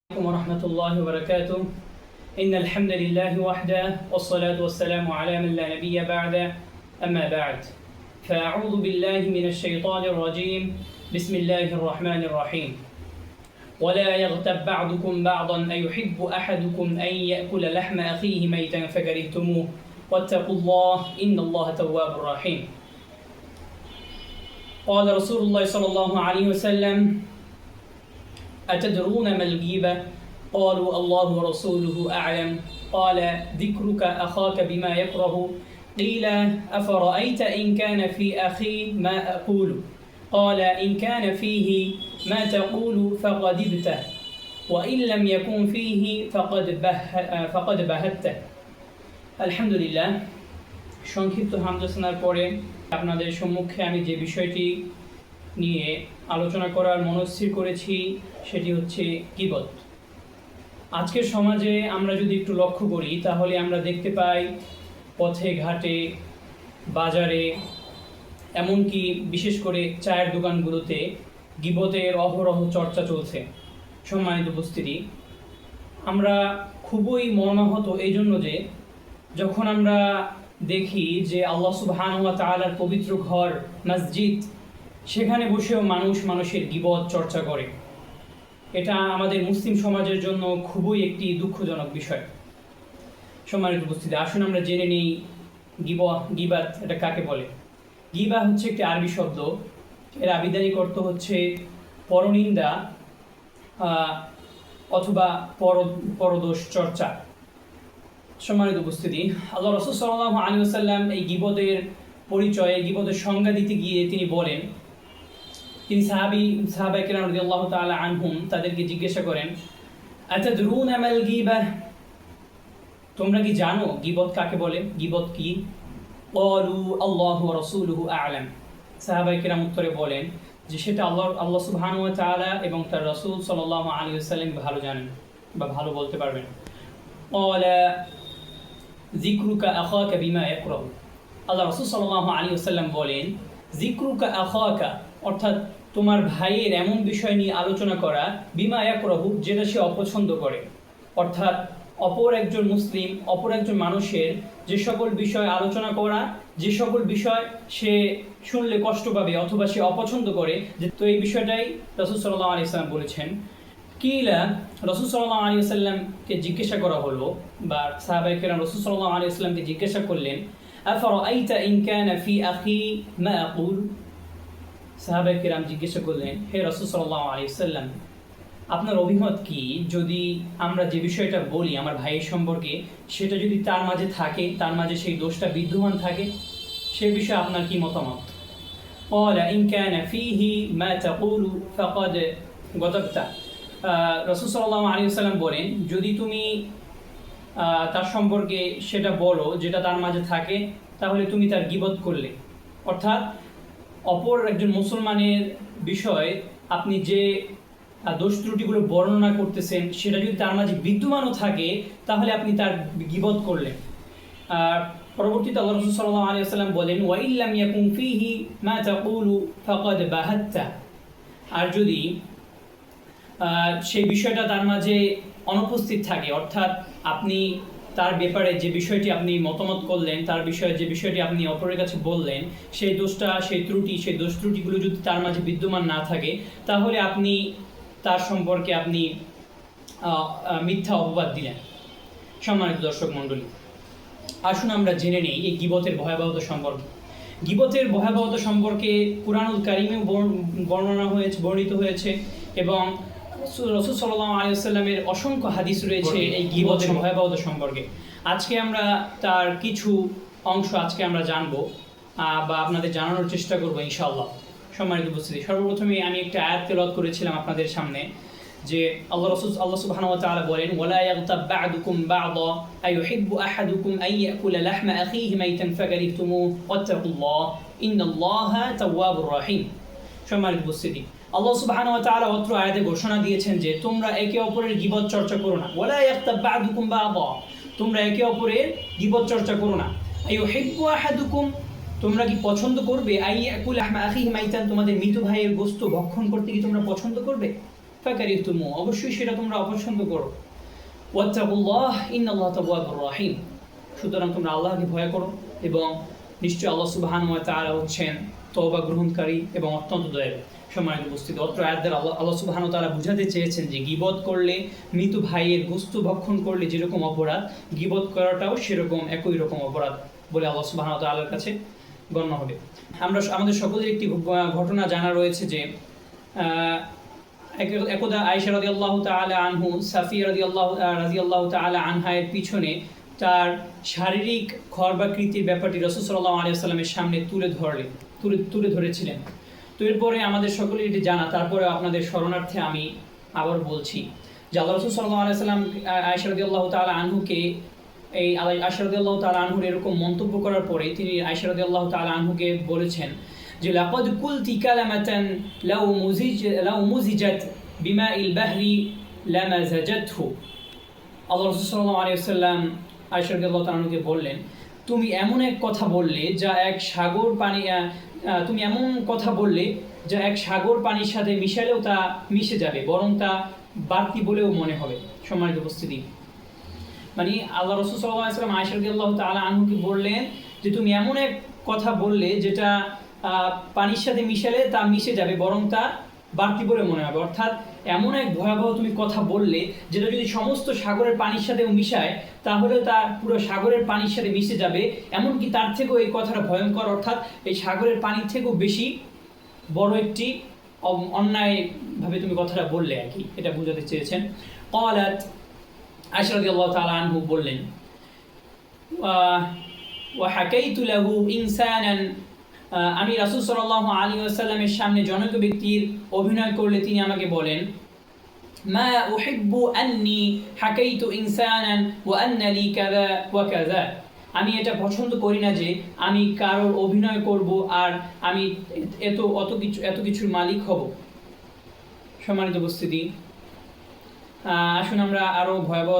ورحمة الله وبركاته. إن الحمد لله وحده والصلاة والسلام على من لا نبي بعده. أما بعد فأعوذ بالله من الشيطان الرجيم. بسم الله الرحمن الرحيم. ولا يغتب بعضكم بعضا أيحب أحدكم أن يأكل لحم أخيه ميتا فكرهتموه واتقوا الله إن الله تواب رحيم. قال رسول الله صلى الله عليه وسلم: أتدرون ما الغيبة؟ قالوا الله ورسوله أعلم. قال: ذكرك أخاك بما يكره. قيل: أفرأيت إن كان في أخي ما أقول؟ قال: إن كان فيه ما تقول فقد ابته، وإن لم يكن فيه فقد بهته. الحمد لله. সংক্ষিপ্ত হামদোসানার পরে আপনাদের সম্মুখে আমি যে বিষয়টি নিয়ে আলোচনা করার মনস্থির করেছি সেটি হচ্ছে গীবত। আজকের সমাজে আমরা যদি একটু লক্ষ্য করি তাহলে আমরা দেখতে পাই পথে ঘাটে, বাজারে, এমনকি বিশেষ করে চায়ের দোকানগুলোতে গীবতের অহরহ চর্চা চলছে। সম্মানিত উপস্থিতি, আমরা খুবই মর্মাহত এই জন্য যে যখন আমরা দেখি যে আল্লাহ সুবহানাহু ওয়া তাআলার পবিত্র ঘর মসজিদ, সেখানে বসেও মানুষের গীবত চর্চা করে। এটা আমাদের মুসলিম সমাজের জন্য খুবই একটি দুঃখজনক বিষয়। সম্মানিত উপস্থিতি, আসুন আমরা জেনে নিই গীবাত এটা কাকে বলে। গীবা হচ্ছে একটি আরবি শব্দ। এর আবিধানিক অর্থ হচ্ছে পরনিন্দা অথবা পরদোষ চর্চা। সম্মানিত উপস্থিতি, আল্লাহ রাসূল সাল্লাল্লাহু আলাইহি ওয়াসাল্লাম এই গীবতের পরিচয়, গীবতের সংজ্ঞা দিতে গিয়ে তিনি বলেন, তিনি সাহাবায়ে কেরাম রাদিয়াল্লাহু তাআলা আনহুম তাদেরকে জিজ্ঞাসা করেন, আতাদরুনা মাল গীবাহ? তোমরা কি জানো গীবত কাকে বলে, গীবত কি? ক্বালু আল্লাহু ওয়া রাসূলুহু আ'লাম। সাহাবায়ে কেরাম উত্তরে বলেন যে সেটা আল্লাহ সুবহানাহু ওয়া তাআলা এবং তার রাসূল সাল্লাল্লাহু আলাইহি ওয়াসাল্লাম ভালো জানেন বা ভালো বলতে পারবেন। ক্বালা যিকরুকা আখাকা বিমা ইয়াকরাহু। আল্লাহ রাসূল সাল্লাল্লাহু আলাইহি ওয়াসাল্লাম বলেন, যিকরুকা আখাকা অর্থাৎ তোমার ভাইয়ের এমন বিষয় নিয়ে আলোচনা করা, বিমা ইয়াকরাহু যেটা সে অপছন্দ করে। অর্থাৎ অপর একজন মুসলিম, অপর একজন মানুষের যে সকল বিষয় আলোচনা করা, যে সকল বিষয় সে শুনলে কষ্ট পাবে অথবা সে অপছন্দ করে, যে তো এই বিষয়টাই রাসূল সাল্লাল্লাহু আলাইহি ওয়াসাল্লাম বলেছেন। কিলা, রাসূল সাল্লাল্লাহু আলাইহি ওয়াসাল্লামকে জিজ্ঞাসা করা হলো, বা সাহাবায়ে কেরাম রাসূল সাল্লাল্লাহু আলাইহি ওয়াসাল্লামকে জিজ্ঞাসা করলেন, আফরাআইতা ইন কানা ফি আখি মা আকুল? সাহাবায়ে কেরাম জিজ্ঞাসা করলেন, হে রাসূল সাল্লাল্লাহু আলাইহি ওয়াসাল্লাম, আপনার অভিমত কি যদি আমরা যে বিষয়টা বলি আমার ভাইয়ের সম্পর্কে, সেটা যদি তার মাঝে থাকে, তার মাঝে সেই দোষটা বিদ্যমান থাকে, সেই বিষয়ে আপনার কি মতামত? ক্বালা ইন কানা ফীহি মা তাকুলু ফাকাদ গদাবতা। রাসূল সাল্লাল্লাহু আলাইহি ওয়াসাল্লাম বলেন, যদি তুমি তার সম্পর্কে সেটা বলো যেটা তার মাঝে থাকে, তাহলে তুমি তার গীবত করলে। অর্থাৎ অপর একজন মুসলমানের বিষয় আপনি যে দোষ ত্রুটিগুলো বর্ণনা করতেছেন সেটা যদি তার মাঝে বিদ্যমানও থাকে, তাহলে আপনি তার গীবত করলেন। পরবর্তীতে আল্লাহ রাসূল সাল্লাল্লাহু আলাইহি ওয়াসাল্লাম বলেন, ওয়া ইল্লাম ইয়াকুন ফীহি মা তাকুলু ফাকাদ বাহাত্তা। আর যদি সেই বিষয়টা তার মাঝে অনুপস্থিত থাকে, অর্থাৎ আপনি তার ব্যাপারে যে বিষয়টি আপনি মতামত করলেন, তার বিষয়ে যে বিষয়টি আপনি অপরের কাছে বললেন, সেই দোষটা, সেই দোষ ত্রুটিগুলো যদি তার মাঝে বিদ্যমান না থাকে, তাহলে আপনি তার সম্পর্কে আপনি মিথ্যা অপবাদ দিলেন। সম্মানিত দর্শক মণ্ডলী, আসুন আমরা জেনে নিই এই গীবতের ভয়াবহতা সম্পর্কে। গীবতের ভয়াবহতা সম্পর্কে কুরআনুল কারীমেও বর্ণিত হয়েছে এবং রাসূল সাল্লাল্লাহু আলাইহি ওয়াসাল্লামের অসংখ্য হাদিস রয়েছে এই গীবতের ভয়াবহতা সম্পর্কে। আজকে আমরা তার কিছু অংশ আমরা জানবো বা আপনাদের জানানোর চেষ্টা করবো ইনশাআল্লাহ। সম্মানিত উপস্থিতি, সর্বপ্রথমে আমি একটা আয়াত তেলাওয়াত করেছিলাম আপনাদের সামনে, যে আল্লাহ সুবহানাহু ওয়া তাআলা বলেন, ওয়ালা ইয়াগতাব বা'দুকুম বা'দা আইয়ুহিব্বু আহাদুকুম আন ইয়াকুলা লাহমা আখিহি মাইতান ফাকারিহতুমুহু ওয়াত্তাকুল্লাহ ইন্নাল্লাহা তাওয়াবুর রহিম। সম্মানিত উপস্থিতি, আল্লাহ সুবহানাহু ওয়া তাআলা অত্র আয়াতে ঘোষণা দিয়েছেন যে তোমরা একে অপরের গীবত চর্চা করো না। ওয়ালা ইয়াগতাব বা'দুকুম বা'দা, তোমরা একে অপরের গীবত চর্চা করো না। আইয়ুহিব্বু আহাদুকুম, তোমরা কি পছন্দ করবে, আইয়াকুল লাহমা আখিহি মাইতান, তোমাদের মৃত ভাইয়ের গোশত ভক্ষণ করতে কি তোমরা পছন্দ করবে? ফাকারিহতুমু, অবশ্যই সেটা তোমরা অপছন্দ করো। ওয়াত্তাকুল্লাহ ইন্নাল্লাহা তাওয়াবুর রাহিম, সুতরাং তোমরা আল্লাহকে ভয় করো এবং নিশ্চয়ই আল্লাহ সুবহানাহু ওয়া তাআলা হচ্ছেন তওবা গ্রহণকারী এবং অত্যন্ত দয়ালু। সম্মানিত উপস্থিতি, অত্র আয়াত দ্বারা আল্লাহ সুবহানাহু ওয়া তাআলা বুঝাতে চেয়েছেন যে গীবত করলে, মৃত ভাইয়ের গোশত ভক্ষণ করলে যেরকম অপরাধ, গীবত করাটাও সেরকম একই রকম অপরাধ বলে আল্লাহ সুবহানাহু ওয়া তাআলার কাছে গণ্য হবে। আমাদের সকলের একটি ঘটনা জানা রয়েছে যে একদা আয়েশা রাদিয়াল্লাহু তাআলা আনহু সাফিয়া রাদিয়াল্লাহু তাআলা আনহার পিছনে তার শারীরিক খর্বাকৃতির ব্যাপারটি রাসূল সাল্লাল্লাহু আলাইহি ওয়াসাল্লামের সামনে তুলে ধরেছিলেন। তো এরপরে আমাদের সকলের এটি জানা, তারপরে আপনাদের স্মরণার্থে আমি আবার বলছি যে আল্লাহ রাসূল সাল্লাল্লাহু আলাইহি ওয়াসাল্লাম আয়েশা রাদিয়াল্লাহু তাআলা আনহুকে আয়েশা রাদিয়াল্লাহু তাআলা আনহুর এরকম মন্তব্য করার পরে তিনি আয়েশা রাদিয়াল্লাহু তাআলা আনহুকে বলেছেন যে লাকাদ কুলতি কালামাতান লাউ মুজিজাত বিমাইল বাহরি লামাজাজাতহু। আল্লাহ রাসূল সাল্লাল্লাহু আলাইহি ওয়াসাল্লাম আয়েশা রাদিয়াল্লাহু তাআলা আনহুকে বললেন, তুমি এমন এক কথা বললে যা এক সাগর পানির সাথে মিশালেও তা মিশে যাবে, বরং তা বাড়তি বলেও মনে হবে। সম্মানিত উপস্থিতি, মানে আল্লাহ রাসূল সাল্লাল্লাহু আলাইহি ওয়াসাল্লাম আয়েশা রাদিয়াল্লাহু তাআলা আনহুকে বললেন যে তুমি এমন এক কথা বললে যেটা পানির সাথে মিশালে তা মিশে যাবে, বরং তা বাড়তি বলে মনে হবে। অর্থাৎ এমন এক ভয়াবহ তুমি কথা বললে যেটা যদি সমস্ত সাগরের পানির সাথেও মিশায় তাহলে তা পুরো সাগরের পানির সাথে মিশে যাবে, এমনকি তার থেকেও এই কথাটা ভয়ঙ্কর, অর্থাৎ এই সাগরের পানির থেকেও বেশি বড় একটি অন্যায়ভাবে তুমি কথাটা বললে আর কি, এটা বোঝাতে চেয়েছেন। ক্বালাত, আয়েশা রাদিয়াল্লাহু তাআলা আনহু বললেন, ওয়া হাকাইতু লাহু ইনসানান, আমি রাসূল সাল্লাল্লাহু আলাইহি ওয়াসাল্লামের সামনে জনৈক ব্যক্তির অভিনয় করলে তিনি আমাকে বলেন, মা উহিব্বু আন্নী হাকাইতু ইনসানান ওয়া আন্না লি কাযা ওয়া কাযা, আমি এটা পছন্দ করি না যে আমি কারোর অভিনয় করব আর আমি এত কিছুর মালিক হব। সম্মানিত উপস্থিতি, আসুন আমরা আরো ভয়াবহ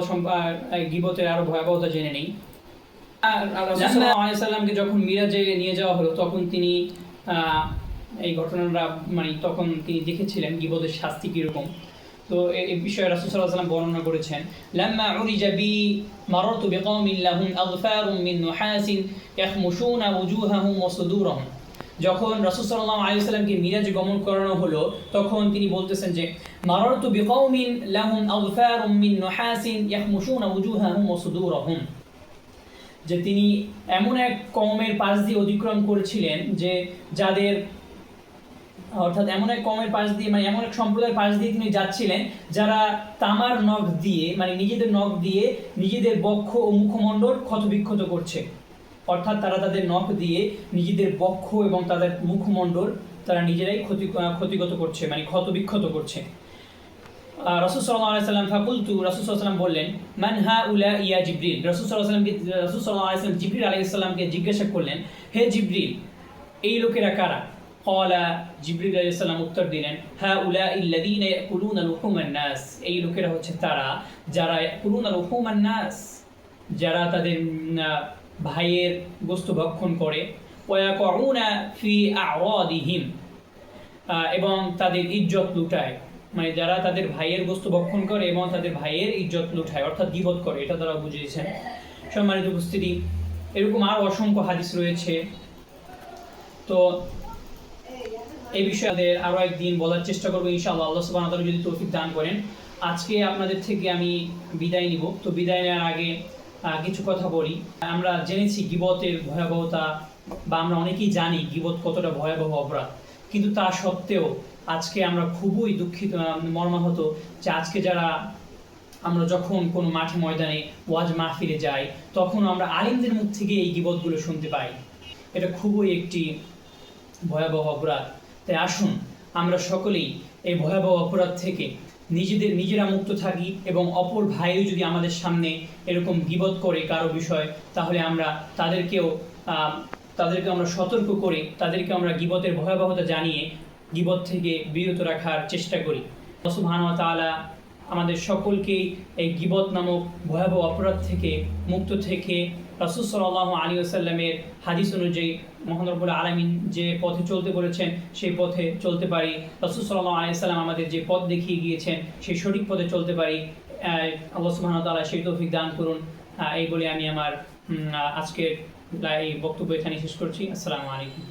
গীবতের আরো ভয়াবহতা জেনে নেই। রাসূল সাল্লাল্লাহু আলাইহি ওয়াসাল্লামকে যখন মিরাজে নিয়ে যাওয়া হলো তখন তিনি এই ঘটনাটা তখন তিনি দেখেছিলেন গীবতের শাস্তি কিরকম। তো এই বিষয়ে রাসূল সাল্লাল্লাহু আলাইহি ওয়াসাল্লাম বর্ণনা করেছেন, লাম্মা উরিজা বি মারারতু বিকওমিন লাহুম আযফারুম মিন নুহাসিন ইয়াখমুশুনা ওয়ুজুহাহুম ওয়া সুদুরহুম। যখন রাসূল সাল্লাল্লাহু আলাইহি ওয়াসাল্লামকে মিরাজে গমন করানো হলো তখন তিনি বলতেছেন যে মারারতু বিকওমিন লাহুম আযফারুম মিন নুহাসিন ইয়াখমুশুনা ওয়ুজুহাহুম ওয়া সুদুরহুম, যে তিনি এমন এক কওমের পাশ দিয়ে অতিক্রম করেছিলেন যে যাদের, অর্থাৎ এমন এক কওমের পাশ দিয়ে এমন এক সম্প্রদায়ের পাশ দিয়ে তিনি যাচ্ছিলেন যারা তামার নখ দিয়ে নিজেদের নখ দিয়ে নিজেদের বক্ষ ও মুখমণ্ডল ক্ষতবিক্ষত করছে। অর্থাৎ তারা তাদের নখ দিয়ে নিজেদের বক্ষ এবং তাদের মুখমণ্ডল তারা নিজেরাই ক্ষতিগত করছে, ক্ষতবিক্ষত করছে। রাসূল সাল্লাল্লাহু আলাইহি ওয়াসাল্লাম ফাকুলতু, রাসূল সাল্লাল্লাহু আলাইহি ওয়াসাল্লাম বললেন, মান হাউলা ইয়া জিবরিল, রাসূল সাল্লাল্লাহু আলাইহি ওয়াসাল্লাম জিবরিল আলাইহিস সালামকে জিজ্ঞাসা করলেন, হে জিবরিল, এই লোকেরা কারা? ক্বালা, জিবরিল আলাইহিস সালাম উত্তর দিলেন, হাউলা ইল্লাযীনা ইয়াকুলুনা লুহুমান নাস, এই লোকেরা হচ্ছে তারা যারা ইয়াকুলুনা লুহুমান নাস, যারা তাদের ভাইয়ের গোশত ভক্ষণ করে, ওয়া ইয়াকুউনা ফি আ'রাদিহিম, এবং তাদের ইজ্জত লুটায়, যারা তাদের ভাইয়ের গোশত ভক্ষণ করে এবং তাদের ভাইয়ের ইজ্জত লুটায়, অর্থাৎ গীবত করে, এটা তারা বুঝিয়েছেন। সম্মানিত উপস্থিতি, এরকম আরো অসংখ্য হাদিস রয়েছে। তো এই বিষয়ে আরো একদিন বলার চেষ্টা করবো ইনশাআল্লাহ, আল্লাহ সুবহানাহু ওয়া তাআলা যদি তৌফিক দান করেন। আজকে আপনাদের থেকে আমি বিদায় নিব। তো বিদায় নেওয়ার আগে কিছু কথা বলি। আমরা জেনেছি গীবতের ভয়াবহতা, বা আমরা অনেকেই জানি গীবত কতটা ভয়াবহ অপরাধ, কিন্তু তা সত্ত্বেও আজকে আমরা খুবই দুঃখিত, মর্মাহত যে আজকে আমরা যখন কোনো মাঠে ময়দানে ওয়াজ মাহফিলে যাই তখন আমরা আলিমদের মুখ থেকে এই গীবতগুলো শুনতে পাই। এটা খুবই একটি ভয়াবহ অপরাধ। তাই আসুন আমরা সকলেই এই ভয়াবহ অপরাধ থেকে নিজেরা মুক্ত থাকি, এবং অপর ভাইও যদি আমাদের সামনে এরকম গীবত করে কারো বিষয়, তাহলে আমরা তাদেরকে আমরা সতর্ক করে তাদেরকে আমরা গীবতের ভয়াবহতা জানিয়ে গীবত থেকে বিরত রাখার চেষ্টা করি। আল্লাহ সুবহানাহু ওয়া তাআলা আমাদের সকলকেই এই গীবত নামক ভয়াবহ অপরাধ থেকে মুক্ত থেকে রাসূল সাল্লাল্লাহু আলাইহি ওয়াসাল্লামের হাদিস অনুযায়ী মহান রব্বুল আলামিন যে পথে চলতে বলেছেন সেই পথে চলতে পারি। রাসূল সাল্লাল্লাহু আলাইহি ওয়াসাল্লাম আমাদের যে পথ দেখিয়ে গিয়েছেন সেই সঠিক পথে চলতে পারি। আল্লাহ সুবহানাহু ওয়া তাআলা সেই তৌফিক দান করুন। এই বলে আমি আমার আজকের এই বক্তব্য এখানে শেষ করছি। আসসালামু আলাইকুম।